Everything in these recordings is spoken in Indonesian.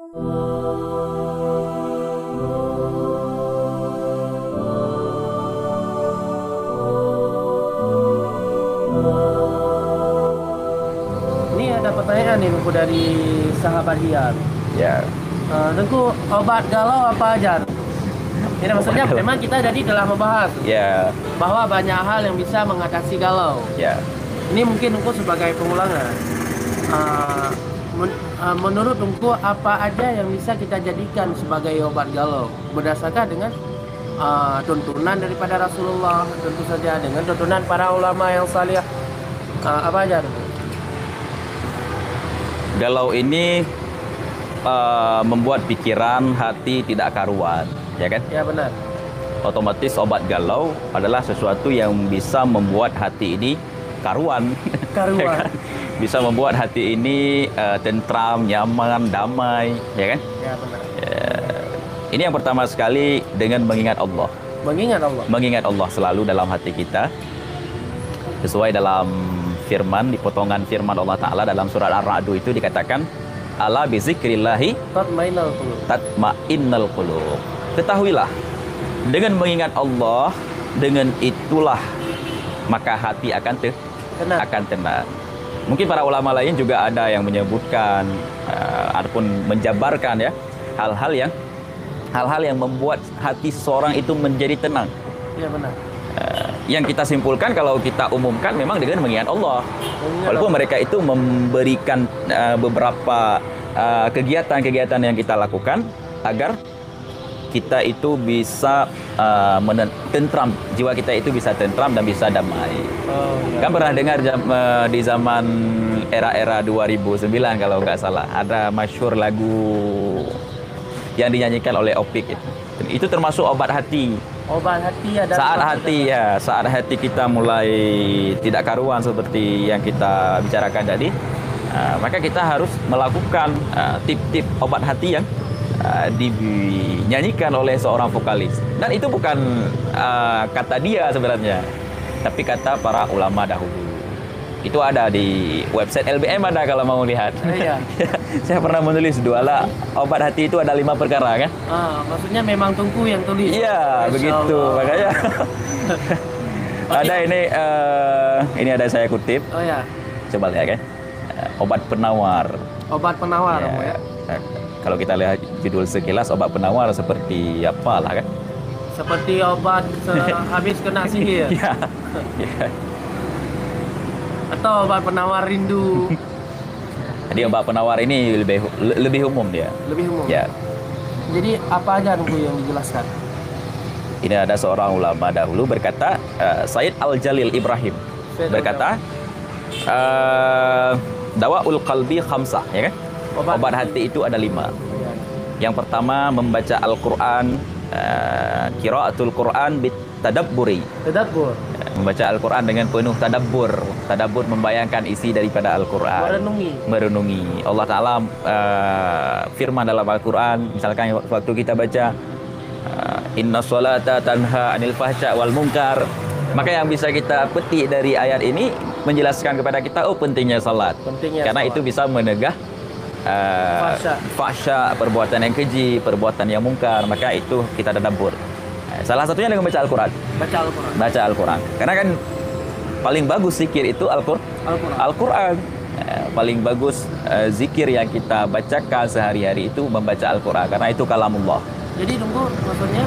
Ini ada pertanyaan nih Tengku dari sahabat Hian. Ya. Tengku, obat galau apa aja? Ini maksudnya memang kita tadi telah membahas Ya. bahwa banyak hal yang bisa mengatasi galau. Ya. Ini mungkin Tengku sebagai pengulangan. Menurut Tengku apa aja yang bisa kita jadikan sebagai obat galau berdasarkan dengan tuntunan daripada Rasulullah, tentu saja dengan tuntunan para ulama yang salih. Apa aja Tengku? Galau ini membuat pikiran, hati tidak karuan, ya kan? Ya benar. Otomatis obat galau adalah sesuatu yang bisa membuat hati ini karuan. Karuan. Ya kan? Bisa membuat hati ini tentram, nyaman, damai, ya kan? Ya benar. Ini yang pertama sekali dengan mengingat Allah. Mengingat Allah. Mengingat Allah selalu dalam hati kita. Sesuai dalam firman, di potongan firman Allah Ta'ala dalam surat Ar-Ra'd itu dikatakan, ala bizikrillahi Tatmainal qulub. tatma'innal qulub. Ketahuilah, dengan mengingat Allah, dengan itulah maka hati akan tenang. Mungkin para ulama lain juga ada yang menyebutkan ataupun menjabarkan ya hal-hal yang membuat hati seseorang itu menjadi tenang. Ya benar. Yang kita simpulkan kalau kita umumkan memang dengan mengingat Allah. Walaupun mereka itu memberikan beberapa kegiatan-kegiatan yang kita lakukan agar kita itu bisa tentram, jiwa kita itu bisa tentram dan bisa damai. Kan pernah dengar di zaman era-era 2009 kalau nggak salah, ada masyhur lagu yang dinyanyikan oleh Opik itu. Itu termasuk obat hati. Obat hati ada. Saat hati kita mulai tidak karuan seperti yang kita bicarakan tadi, maka kita harus melakukan tip-tip obat hati yang dinyanyikan oleh seorang vokalis. Dan itu bukan kata dia sebenarnya, tapi kata para ulama dahulu. Itu ada di website LBM, ada kalau mau lihat. Iya. Saya pernah menulis obat hati itu ada 5 perkara kan? Maksudnya memang Tengku yang tulis. Iya, begitu makanya. Ada ini ada saya kutip. Oh ya. Coba lihat kan. Obat penawar. Obat penawar Ya. Kalau kita lihat judul sekilas, obat penawar seperti apa lah kan? Seperti obat habis kena sihir. Iya. Atau obat penawar rindu. Jadi obat penawar ini lebih umum dia. Lebih umum. Ya. Jadi apa aja Tengku yang dijelaskan? Ini ada seorang ulama dahulu berkata, Said Al-Jalil Ibrahim berkata, dawaul qalbi khamsah, ya kan? Obat hati itu ada 5. Yang pertama membaca Al-Quran, qiraatul Quran bitadabburi. Tadabbur. Membaca Al-Quran dengan penuh tadabbur. Tadabbur membayangkan isi daripada Al-Quran. Merenungi. Allah Ta'ala firman dalam Al-Quran, misalkan waktu kita baca inna sholata tanha anil fahsya wal munkar, maka yang bisa kita petik dari ayat ini menjelaskan kepada kita pentingnya salat. Karena itu bisa menegah fahsya, perbuatan yang keji, perbuatan yang mungkar, maka itu kita tadabbur. Salah satunya dengan baca Al-Quran. Baca Al-Quran. Karena kan paling bagus zikir itu Al-Quran. Paling bagus zikir yang kita bacakan sehari-hari itu membaca Al-Quran. Karena itu kalamullah. Jadi Tengku, maksudnya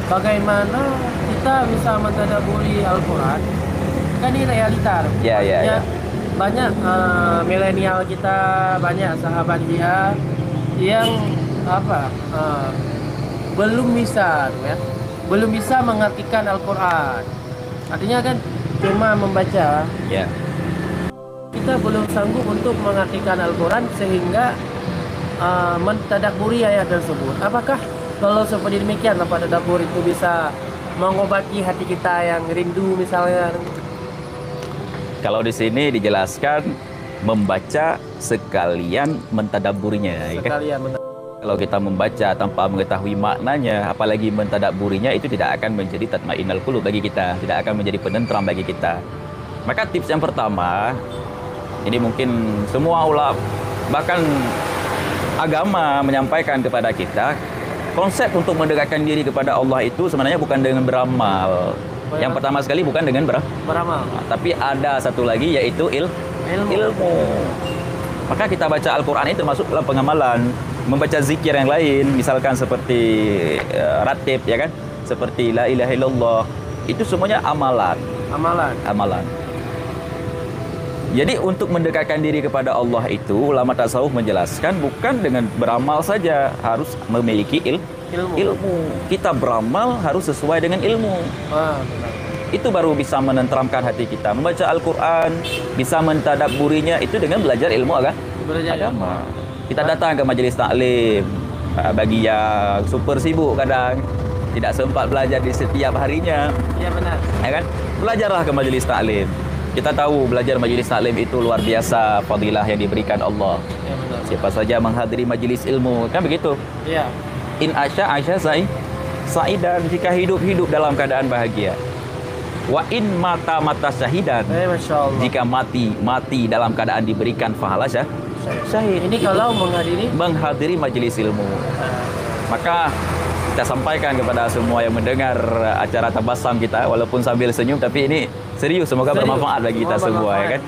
bagaimana kita bisa mentadabburi Al-Quran? Kan ini realita. Ya. Banyak milenial kita, banyak sahabat dia yang belum bisa mengartikan Al-Quran. Artinya kan cuma membaca. Ya. Kita belum sanggup untuk mengartikan Al-Quran sehingga mentadabburi ayat tersebut. Apakah kalau seperti demikian tanpa tadabbur itu bisa mengobati hati kita yang rindu misalnya? Kalau di sini dijelaskan membaca sekalian mentadabburinya. Kalau kita membaca tanpa mengetahui maknanya, apalagi mentadabburinya, itu tidak akan menjadi tatmainnal qulub bagi kita, tidak akan menjadi penentram bagi kita. Maka tips yang pertama, ini mungkin semua ulama, bahkan agama menyampaikan kepada kita konsep untuk mendekatkan diri kepada Allah itu sebenarnya bukan dengan beramal. Yang pertama sekali bukan dengan beramal. Tapi ada satu lagi yaitu ilmu. Maka kita baca Al-Quran itu termasuk dalam pengamalan. Membaca zikir yang lain, misalkan seperti ratib, ya kan? Seperti la ilaha illallah. Itu semuanya amalan. Jadi untuk mendekatkan diri kepada Allah itu, ulama tasawuf menjelaskan bukan dengan beramal saja, harus memiliki ilmu. Kita beramal harus sesuai dengan ilmu. Itu baru bisa menenteramkan hati kita. Membaca Al-Quran, bisa mentadabburinya itu dengan belajar ilmu agama. Kita datang ke majelis taklim. Bagi yang super sibuk kadang tidak sempat belajar di setiap harinya. Ya benar. Ya kan? Belajarlah ke majelis taklim. Kita tahu belajar majelis taklim itu luar biasa fadilah yang diberikan Allah. Ya benar. Siapa saja menghadiri majelis ilmu, kan begitu? Iya. In asya sa'idan, jika hidup dalam keadaan bahagia. Wa in mata syahidan, Masya Allah. jika mati dalam keadaan diberikan pahala syahid. Ini kalau menghadiri majelis ilmu. Maka kita sampaikan kepada semua yang mendengar acara Tabassum kita, walaupun sambil senyum, tapi ini serius, semoga bermanfaat bagi kita semua, ya kan?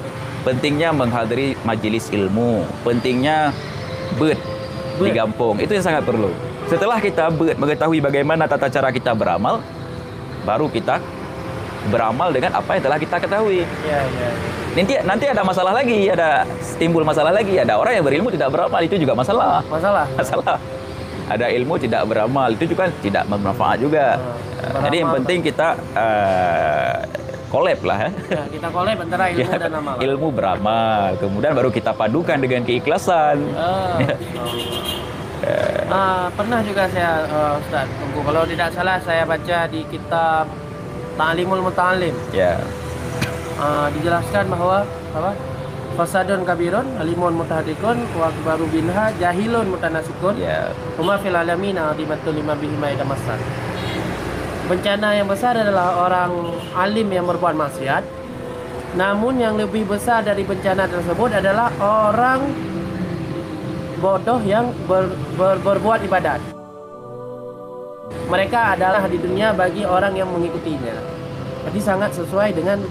Pentingnya menghadiri majelis ilmu, pentingnya di kampung, itu yang sangat perlu. Setelah kita mengetahui bagaimana tata cara kita beramal, baru kita beramal dengan apa yang telah kita ketahui. Nanti ada masalah lagi, timbul masalah lagi. Ada orang yang berilmu tidak beramal, itu juga masalah. Ada ilmu tidak beramal, itu juga tidak bermanfaat juga. Jadi yang penting kita collab lah, ya. Kita collab antara ilmu dan amal. Ilmu beramal, kemudian baru kita padukan dengan keikhlasan. Pernah juga saya, Ustaz, kalau tidak salah saya baca di kitab Ta'limul Muta'allim. Dijelaskan bahwa fasadun kabirun, alimun mutahadikun, wa akbaru binha, jahilun mutanasikun, huma fil alamin adimatul lima bihima idamasan. Bencana yang besar adalah orang alim yang berbuat maksiat. Namun yang lebih besar dari bencana tersebut adalah orang bodoh yang berbuat ibadat. Mereka adalah di dunia bagi orang yang mengikutinya. Jadi sangat sesuai dengan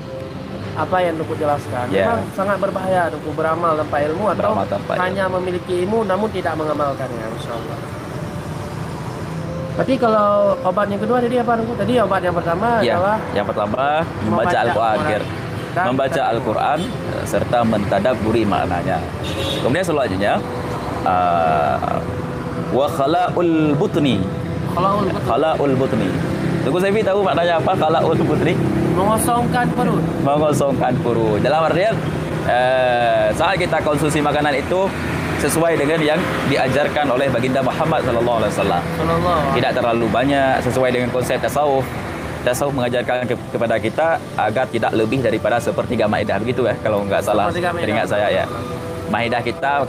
apa yang Duku jelaskan. Memang sangat berbahaya Duku beramal tanpa ilmu atau hanya memiliki ilmu namun tidak mengamalkannya, insyaallah. Tapi kalau obat yang kedua tadi apa Duku? Tadi obat yang pertama adalah yang pertama membaca Al-Quran, membaca Al-Quran serta mentadabburi maknanya. Kemudian selanjutnya wa khala'ul butni. Tunggu saya tahu maknanya apa khala'ul butni? Mengosongkan perut. Dalam artian saat kita konsumsi makanan itu sesuai dengan yang diajarkan oleh baginda Muhammad SAW. Tidak terlalu banyak, sesuai dengan konsep tasawuf. Tasawuf mengajarkan kepada kita agar tidak lebih daripada sepertiga maidah, begitu ya, kalau nggak salah. Teringat saya ya. Maidah kita,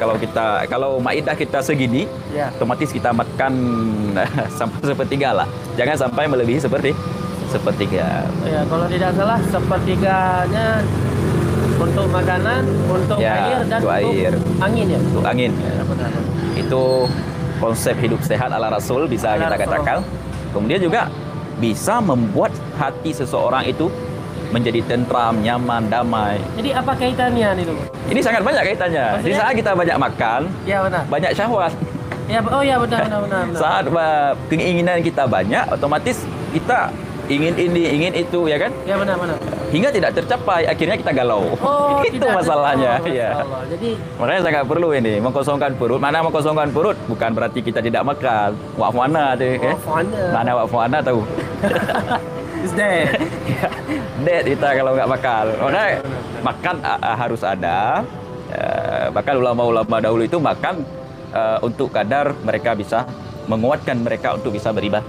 kalau maidah kita segini, otomatis kita makan sampai sepertiga lah. Jangan sampai melebihi sepertiga. Ya, kalau tidak salah sepertiganya untuk makanan, untuk air dan untuk angin ya. Untuk angin. Itu konsep hidup sehat ala Rasul bisa kita katakan. Kemudian juga bisa membuat hati seseorang itu menjadi tentram, nyaman, damai. Jadi apa kaitannya nih dulu? Ini sangat banyak kaitannya. Di saat kita banyak makan, banyak syahwat. Benar. Saat keinginan kita banyak, otomatis kita ingin ini, ingin itu, ya kan? Ya benar. Hingga tidak tercapai, akhirnya kita galau. Itu masalahnya. Jadi makanya sangat perlu ini mengkosongkan perut. Mana mengkosongkan perut? Bukan berarti kita tidak makan. Wa'fu anna tuh. Mana wa'fu anna tahu? Is dead. Dead kita kalau nggak makan. Makanya makan harus ada. Bahkan ulama-ulama dahulu itu makan untuk kadar mereka bisa menguatkan mereka untuk bisa beribadah.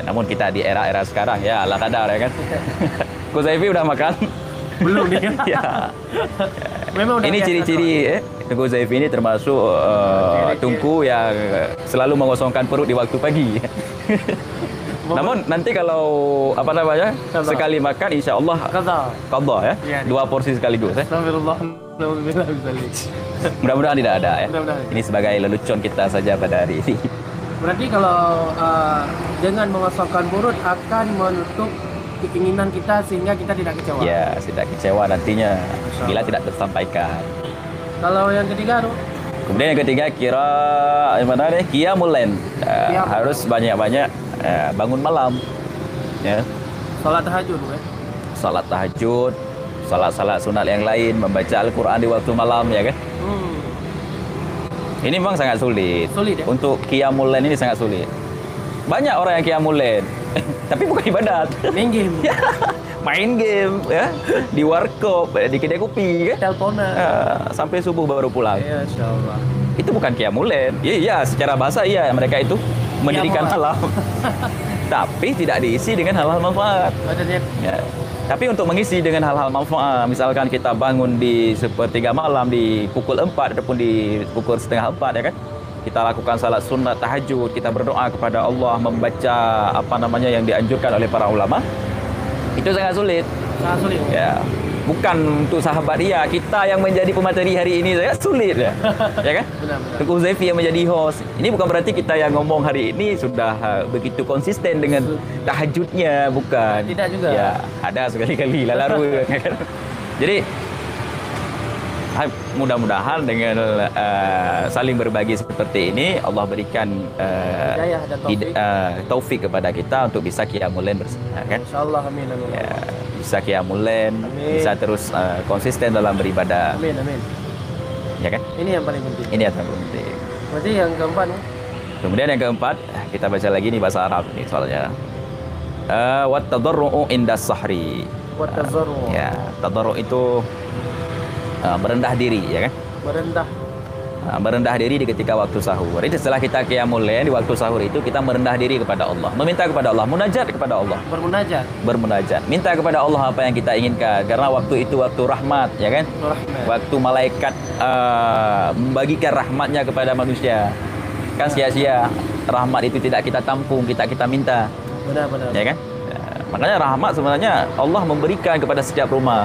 Namun kita di era-era sekarang ya ala kadar, ya kan. Ghazaifi udah makan? Belum nih. Memang udah ini ciri-ciri Ghazaifi ini termasuk tungku yang selalu mengosongkan perut di waktu pagi. Namun nanti kalau sekali makan insya Allah qadha ya. 2 porsi sekaligus. Astagfirullah. Alhamdulillah bisa lihat. Mudah-mudahan tidak ada ya. Mudah-mudahan. Ini sebagai lelucon kita saja pada hari ini. Berarti kalau dengan mengosongkan mulut akan menutup keinginan kita sehingga kita tidak kecewa. Ya, tidak kecewa nantinya Masya bila Allah. tidak tersampaikan. Kalau yang ketiga, Ruh, Kemudian yang ketiga kira mana nih? Qiyamul lail. Qiyamul Harus banyak-banyak bangun malam. Ya. sholat tahajud, ya. Salat tahajud, salat-salat sunat yang lain, membaca Al-Qur'an di waktu malam ya kan. Ini memang sangat sulit. Sulit ya? Untuk qiyamul lail ini sangat sulit. Banyak orang yang qiyamul lail, tapi bukan ibadat. Main game, Main game ya, di warkop, di kedai kopi kan. teleponan. Sampai subuh baru pulang. Ya, Insya Allah. Itu bukan qiyamul lail. Iya, secara bahasa iya mereka itu mendirikan Qiyamul alam. Tapi tidak diisi dengan hal-hal manfaat. Maksudnya, Ya. Tapi untuk mengisi dengan hal-hal manfaat, misalkan kita bangun di sepertiga malam di pukul 4 ataupun di pukul setengah 4 ya kan. Kita lakukan salat sunat tahajud, kita berdoa kepada Allah, membaca apa namanya yang dianjurkan oleh para ulama. Itu sangat sulit. sangat sulit. Ya. Bukan untuk sahabat dia, kita yang menjadi pemateri hari ini saya sulit ya. Ya kan? Benar-benar. Tengku Uzaifi yang menjadi host. Ini bukan berarti kita yang ngomong hari ini sudah begitu konsisten dengan tahajudnya, bukan. Tidak juga. Ya, ada sekali-kali lalu. Kan? Jadi mudah-mudahan dengan saling berbagi seperti ini Allah berikan Hidayah dan taufik. taufik kepada kita untuk bisa qiyamul lail bersama kan. Insya Allah, amin, amin. Ya, bisa qiyamul lail, Amin. bisa terus konsisten dalam beribadah. Amin, amin. Ya kan? Ini yang paling penting. Ini yang penting. Berarti yang keempat, Kemudian yang keempat, kita baca lagi nih bahasa Arab nih soalnya. Wat tadarru'u inda sahri. buat tazarru, Ya, tadarru' itu merendah diri ya kan? merendah. Merendah diri di ketika waktu sahur. Itu setelah kita qiyamul lail di waktu sahur itu kita merendah diri kepada Allah, meminta kepada Allah, munajat kepada Allah. Bermunajat, minta kepada Allah apa yang kita inginkan karena waktu itu waktu rahmat ya kan? Rahmat. Waktu malaikat membagikan rahmatnya kepada manusia. Kan sia-sia rahmat itu tidak kita tampung, kita minta. Benar-benar. Ya kan? Ya, makanya rahmat sebenarnya Allah memberikan kepada setiap rumah.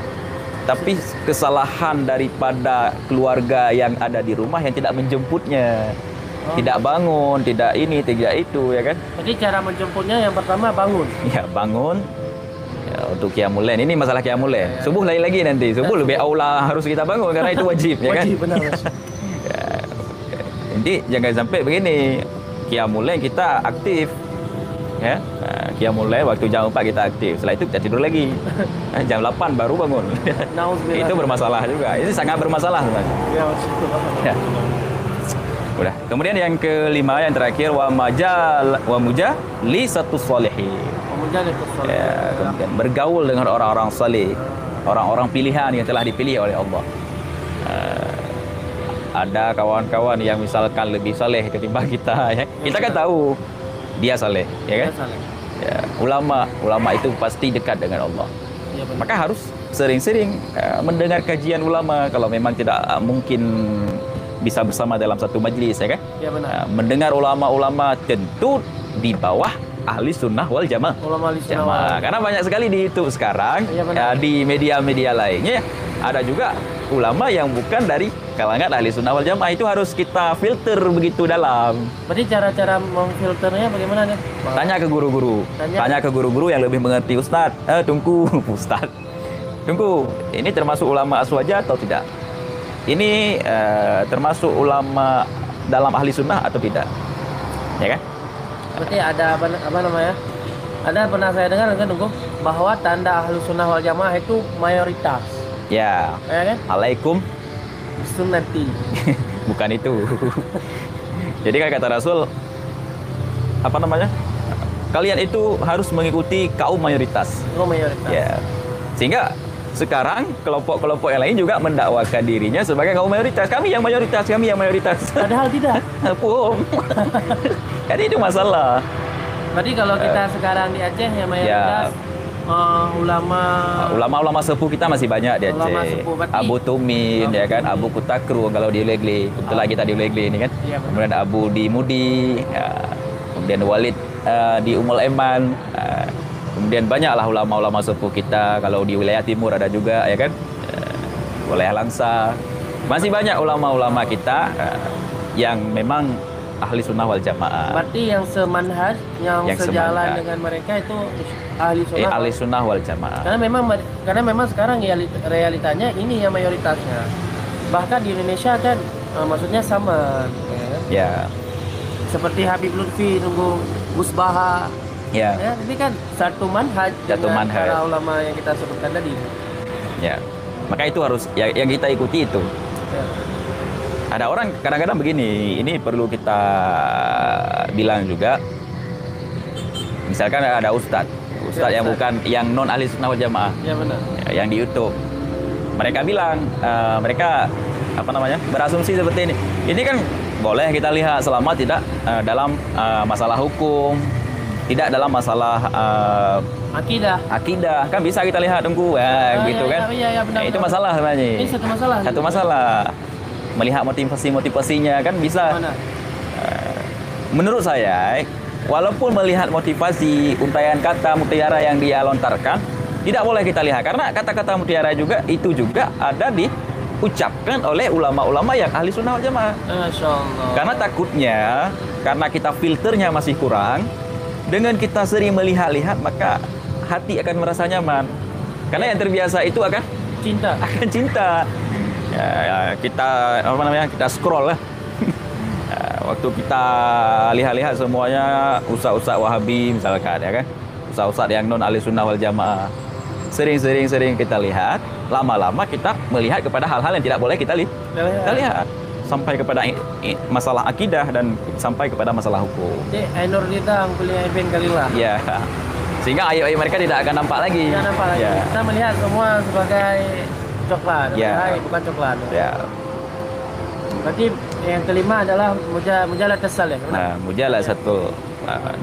Tapi kesalahan daripada keluarga yang ada di rumah yang tidak menjemputnya. Tidak bangun, tidak ini, tidak itu ya kan? Jadi cara menjemputnya yang pertama bangun. Ya, bangun. Ya, untuk qiyamul lail. Ini masalah qiyamul lail. Subuh lain lagi nanti. Subuh lebih aula harus kita bangun karena itu wajib ya kan? Wajib, benar, Mas. Ya, jadi jangan sampai begini. Qiyamul lail kita aktif. Ya, qiyamul lail waktu jam 4 kita aktif. Setelah itu kita tidur lagi. Jam 8 baru bangun. Nauzubillah. Itu bermasalah juga. Ini sangat bermasalah sebenarnya. Ya, Rasulullah. Ya. Udah. Kemudian yang kelima yang terakhir wa mujali satu solihin. Menjaga kesalahan. Ya, kemudian bergaul dengan orang-orang saleh, orang-orang pilihan yang telah dipilih oleh Allah. Ada kawan-kawan yang misalkan lebih saleh ketimbang kita ya. Kita kan tahu dia saleh, ya kan? Ya, ulama itu pasti dekat dengan Allah. Ya, benar. Maka harus sering-sering mendengar kajian ulama kalau memang tidak mungkin bisa bersama dalam satu majlis ya kan? Ya, benar. Mendengar ulama-ulama tentu di bawah ahli sunnah wal jamaah. Ulama al-Islam. Karena banyak sekali di YouTube sekarang, Ya, benar. di media-media lainnya ada juga ulama yang bukan dari kalangan ahli sunnah wal jamaah. Itu harus kita filter begitu dalam. Berarti cara-cara memfilternya bagaimana nih? Tanya ke guru-guru. Tanya ke guru-guru yang lebih mengerti. Ustadz, tunggu, Ustadz. Tunggu, ini termasuk ulama aswaja atau tidak? Ini termasuk ulama dalam ahli sunnah atau tidak? Ya kan? Berarti ada apa namanya? Ada pernah saya dengar kan Tunggu, bahwa tanda ahlu sunnah wal jamaah itu mayoritas. Ya. Ya kan? Alaikum. Sunnati. Bukan itu. Jadi kan kata Rasul, apa namanya? Kalian itu harus mengikuti kaum mayoritas. Oh, mayoritas. Ya. Sehingga sekarang kelompok-kelompok yang lain juga mendakwakan dirinya sebagai kaum mayoritas. Kami yang mayoritas. Padahal tidak. Bohong. Jadi itu masalah. Berarti kalau kita sekarang di Aceh yang mayoritas ulama-ulama sepuh kita masih banyak di ulama Aceh. sepuh, berarti Abu Tumin ya kan, Tumin. Abu Kutakru kalau di Ulegle. Kebetulan kita di Ulegle ini kan. Iya, benar. Kemudian Abu di Mudi, ya. Kemudian Walid di Umul Eman. Kemudian banyaklah ulama-ulama sepuh kita. Kalau di wilayah timur ada juga ya kan. oleh Al-Ansar. Masih banyak ulama-ulama kita yang memang ahli sunnah wal jamaah. Berarti yang semanhaj, yang sejalan semanhaj. dengan mereka itu ahli sunnah. Ahli sunnah wal jamaah. Karena memang sekarang realitanya ini yang mayoritasnya. Bahkan di Indonesia kan maksudnya sama. Ya, Seperti Habib Lutfi nunggu Gus Baha. ya, Ya, ini kan satu manhaj Satu dengan manhaj. para ulama yang kita sebutkan tadi. ya. Maka itu harus yang kita ikuti itu. Ya. Ada orang kadang-kadang begini, ini perlu kita bilang juga. Misalkan ada ustadz Ya, yang ustadz. bukan yang non ahli sunnah wal jamaah, Ya benar. yang di YouTube. Mereka bilang, mereka berasumsi seperti ini. Ini kan boleh kita lihat selama tidak dalam masalah hukum, tidak dalam masalah Akidah. akidah, kan bisa kita lihat tunggu gitu ya, kan. ya, benar, Itu benar. masalah sebenarnya. Ini satu masalah. Satu masalah. Melihat motivasinya kan bisa. Mana? Menurut saya, walaupun melihat motivasi untaian kata mutiara yang dia lontarkan, tidak boleh kita lihat karena kata-kata mutiara juga itu juga ada diucapkan oleh ulama-ulama yang ahli sunnah wal jamaah. Masya Allah. Karena takutnya, karena kita filternya masih kurang, dengan kita sering melihat-lihat maka hati akan merasa nyaman. Karena yang terbiasa itu akan Cinta. cinta. Ya, kita scroll lah. Waktu kita lihat-lihat semuanya ustaz-ustaz Wahabi misalkan ya kan, ustaz-ustaz yang non ahli sunnah wal jamaah, sering kita lihat, lama-lama kita melihat kepada hal-hal yang tidak boleh kita lihat sampai kepada masalah akidah dan sampai kepada masalah hukum. Jadi Ainur Lidang kuliah Ibn Khalillah. Ya, sehingga ayat-ayat mereka tidak akan nampak lagi. Jangan apa lagi. Ya, Kita melihat semua sebagai coklat. Ya. Bukan coklat. ya. Berarti yang kelima adalah mujalah saleh. Nah, mujalah satu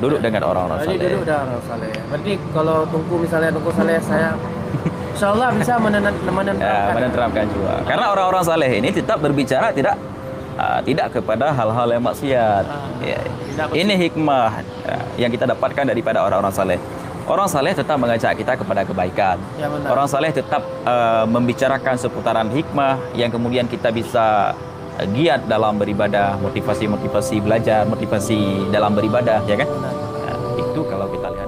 duduk dengan orang-orang Jadi saleh. duduk dengan orang saleh. Berarti kalau Tungku misalnya Tungku saleh saya insyaallah bisa Menenteramkan jiwa. Karena orang-orang saleh ini tetap berbicara tidak kepada hal-hal yang maksiat. Ya. tidak Ini hikmah yang kita dapatkan daripada orang-orang saleh. Orang saleh tetap mengajak kita kepada kebaikan. Ya, benar. Orang saleh tetap membicarakan seputaran hikmah yang kemudian kita bisa giat dalam beribadah, motivasi belajar, motivasi dalam beribadah, ya kan? Benar. Itu kalau kita lihat.